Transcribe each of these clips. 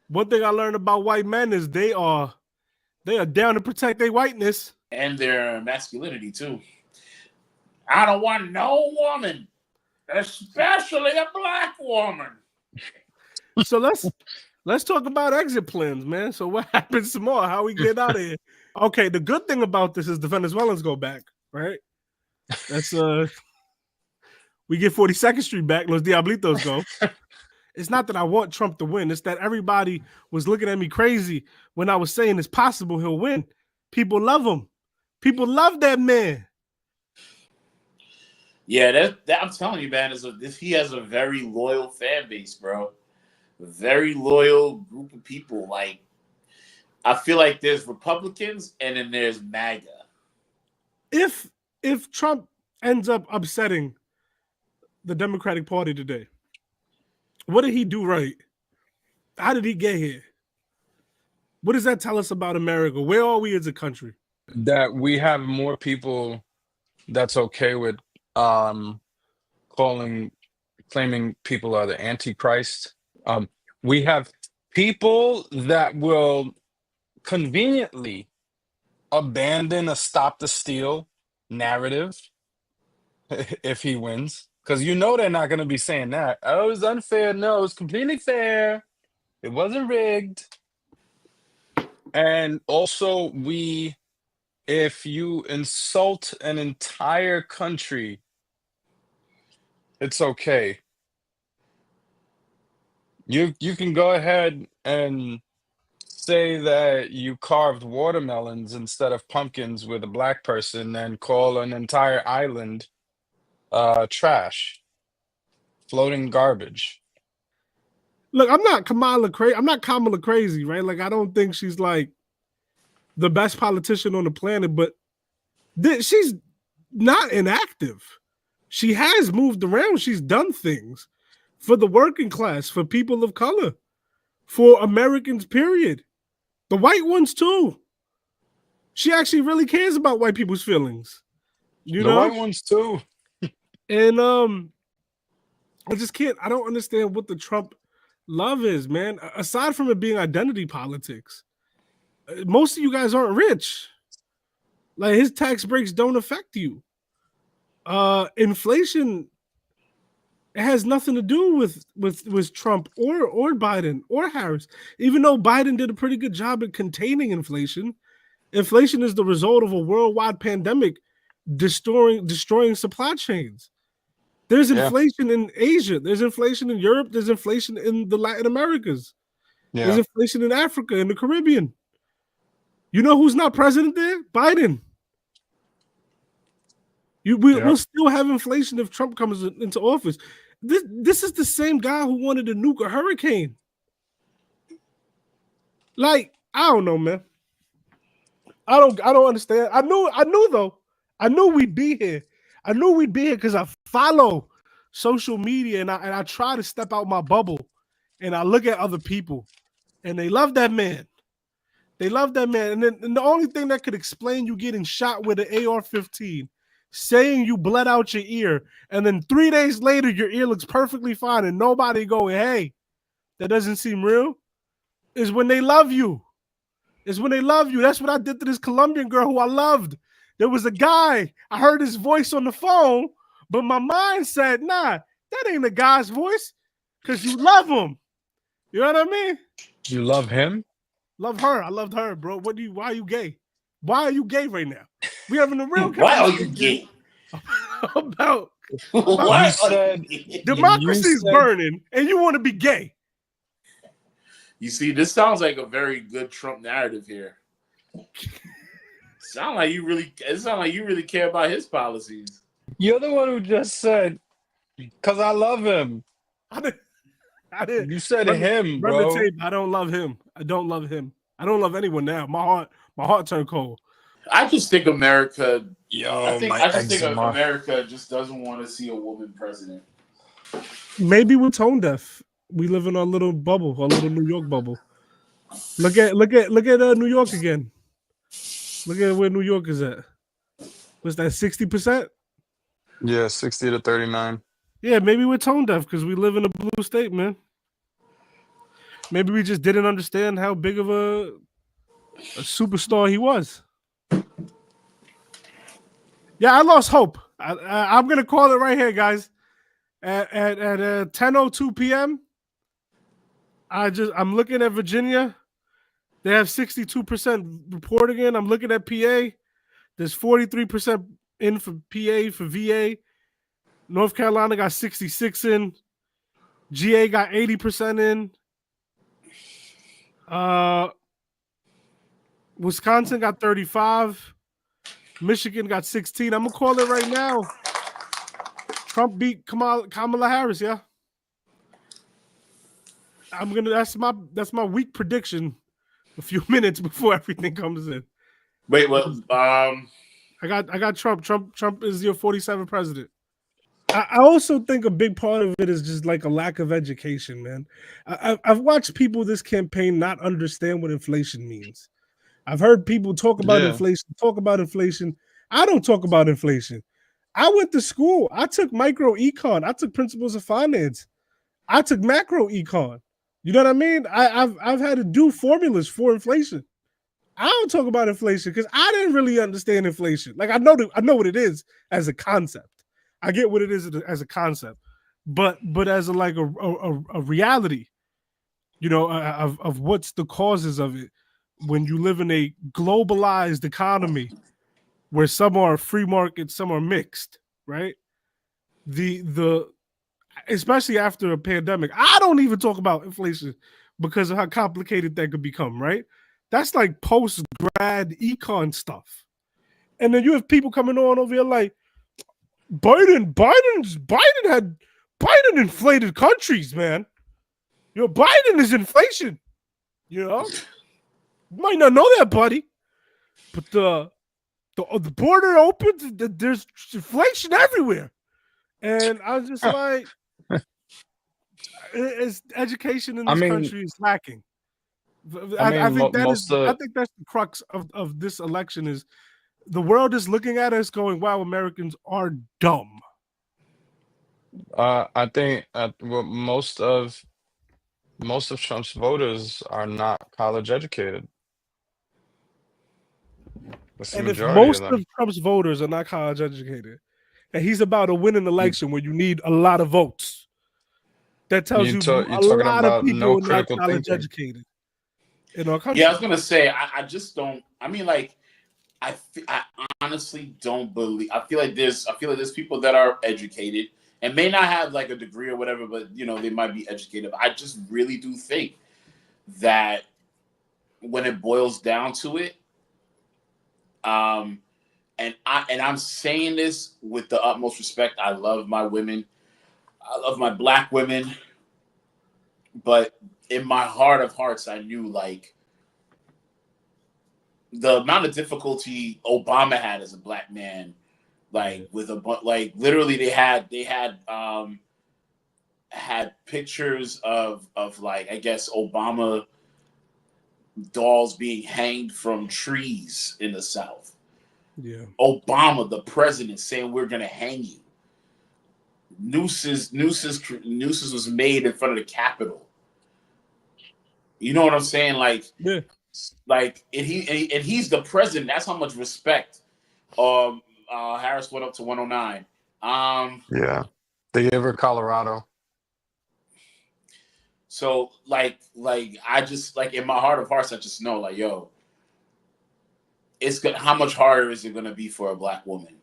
One thing I learned about white men is they are down to protect their whiteness. And their masculinity too. I don't want no woman, especially a black woman. So let's talk about exit plans, man. So what happens tomorrow? How we get out of here? Okay, the good thing about this is the Venezuelans go back, right? That's we get 42nd Street back. Los Diablitos go. It's not that I want Trump to win. It's that everybody was looking at me crazy when I was saying it's possible he'll win. People love him. People love that man. Yeah, that I'm telling you, man, he has a very loyal fan base, bro. A very loyal group of people. Like, I feel like there's Republicans and then there's MAGA. If Trump ends up upsetting the Democratic Party today, what did he do right? How did he get here? What does that tell us about America? Where are we as a country? That we have more people that's okay with claiming people are the Antichrist. We have people that will conveniently abandon a stop the steal narrative if he wins. Because they're not going to be saying that. Oh, it was unfair. No, it was completely fair. It wasn't rigged. And also, if you insult an entire country, it's okay. You can go ahead and say that you carved watermelons instead of pumpkins with a black person and call an entire island trash, floating garbage. Look, I'm not Kamala crazy. I'm not Kamala crazy, right? Like, I don't think she's like the best politician on the planet, but she's not inactive. She has moved around. She's done things for the working class, for people of color, for Americans, period. The white ones, too. She actually really cares about white people's feelings. The white ones, too. And I just can't, I don't understand what the Trump love is, man. Aside from it being identity politics, most of you guys aren't rich. Like, his tax breaks don't affect you. Inflation, it has nothing to do with Trump or Biden or Harris. Even though Biden did a pretty good job at containing inflation, inflation is the result of a worldwide pandemic destroying supply chains. There's inflation in Asia. There's inflation in Europe. There's inflation in the Latin Americas. Yeah. There's inflation in Africa and the Caribbean. You know who's not president there? Biden. We'll still have inflation if Trump comes into office. This is the same guy who wanted to nuke a hurricane. Like, I don't know, man. I don't understand. I knew though. I knew we'd be here. I knew we'd be here because I follow social media and I try to step out my bubble and I look at other people and they love that man. They love that man. And the only thing that could explain you getting shot with an AR-15, saying you bled out your ear, and then 3 days later your ear looks perfectly fine and nobody going, hey, that doesn't seem real, is when they love you. Is when they love you. That's what I did to this Colombian girl who I loved. There was a guy, I heard his voice on the phone, but my mind said, nah, that ain't a guy's voice because you love him. You know what I mean? You love him? Love her. I loved her, bro. Why are you gay? Why are you gay right now? We having a real Why are you gay? about Why democracy is burning and you want to be gay. You see, this sounds like a very good Trump narrative here. It sounds like you really care about his policies. You're the one who just said, because I love him. I did. You said him, bro. Run the tape. I don't love him. I don't love him. I don't love anyone now. My heart turned cold. I just think America. I think America just doesn't want to see a woman president. Maybe we're tone deaf. We live in our little bubble, our little New York bubble. Look at New York again. Look at where New York is at. What's that, 60%? Yeah, 60 to 39. Yeah, maybe we're tone deaf because we live in a blue state, man. Maybe we just didn't understand how big of a superstar he was. Yeah, I lost hope. I'm gonna call it right here, guys. At 10:02 p.m. I'm looking at Virginia. They have 62% reporting in. I'm looking at PA. There's 43% in for PA for VA. North Carolina got 66 in. GA got 80% in. Wisconsin got 35. Michigan got 16. I'm gonna call it right now. Trump beat Kamala Harris. Yeah, That's my weak prediction. A few minutes before everything comes in. Wait, what? I got Trump. Trump is your 47th president. I also think a big part of it is just like a lack of education, man. I've watched people this campaign not understand what inflation means. I've heard people talk about inflation. I don't talk about inflation. I went to school. I took micro econ. I took principles of finance. I took macro econ. You know what I mean? I've had to do formulas for inflation. I don't talk about inflation because I didn't really understand inflation. Like I know what it is as a concept. I get what it is as a concept, but as a reality, of what's the causes of it when you live in a globalized economy where some are free market, some are mixed, right? The especially after a pandemic, I don't even talk about inflation because of how complicated that could become, right? That's like post grad econ stuff. And then you have people coming on over here like Biden inflated countries, man. Biden is inflation. You might not know that, buddy. But the border opens, there's inflation everywhere. And I was just like, education in this country is lacking. I think that's the crux of this election is the world is looking at us going, wow, Americans are dumb. I think well, most of Trump's voters are not college educated. That's the And if majority of most of them. Trump's voters are not college educated, and he's about to win an election where you need a lot of votes, that tells you You're a talking lot of about people no are not critical college thinking. educated in our country. Yeah, I was gonna say I just don't. I mean, like I honestly don't believe. I feel like there's people that are educated and may not have like a degree or whatever, but they might be educated. I just really do think that when it boils down to it, and I'm saying this with the utmost respect. I love my women. I love my black women, but in my heart of hearts, I knew like the amount of difficulty Obama had as a black man, like with like literally they had pictures of like I guess Obama dolls being hanged from trees in the South. Yeah. Obama, the president, saying we're gonna hang you. Nooses was made in front of the Capitol. You know what I'm saying? Like, Yeah. And he's the president. That's how much respect. Harris went up to 109. Yeah, they gave her Colorado. So like I just like in my heart of hearts, I just know like yo, it's good. How much harder is it going to be for a black woman?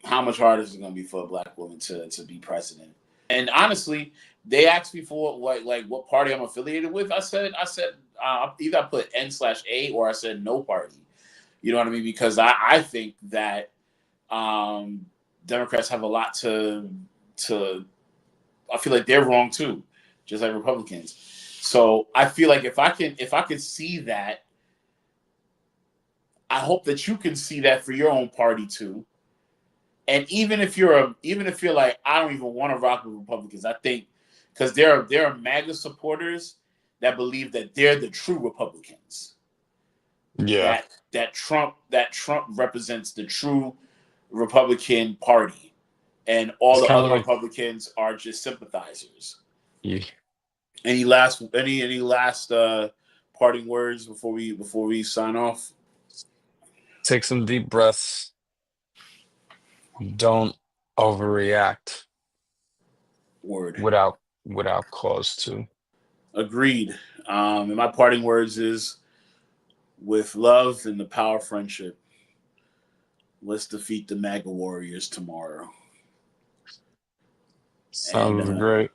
How much harder is it going to be for a black woman to be president? And honestly, they asked me for what party I'm affiliated with. I said either I put N/A or I said no party. You know what I mean? Because I think that Democrats have a lot to. I feel like they're wrong too, just like Republicans. So I feel like if I can see that, I hope that you can see that for your own party too. And even if you're like I don't even want to rock with Republicans, I think because there are MAGA supporters that believe that they're the true Republicans. Yeah, That Trump represents the true Republican Party, and all it's the kind of other like Republicans are just sympathizers. yeah. Any last parting words before we sign off? Take some deep breaths. Don't overreact Word. without cause to. Agreed. And my parting words is, with love and the power of friendship, let's defeat the MAGA warriors tomorrow. And Sounds great.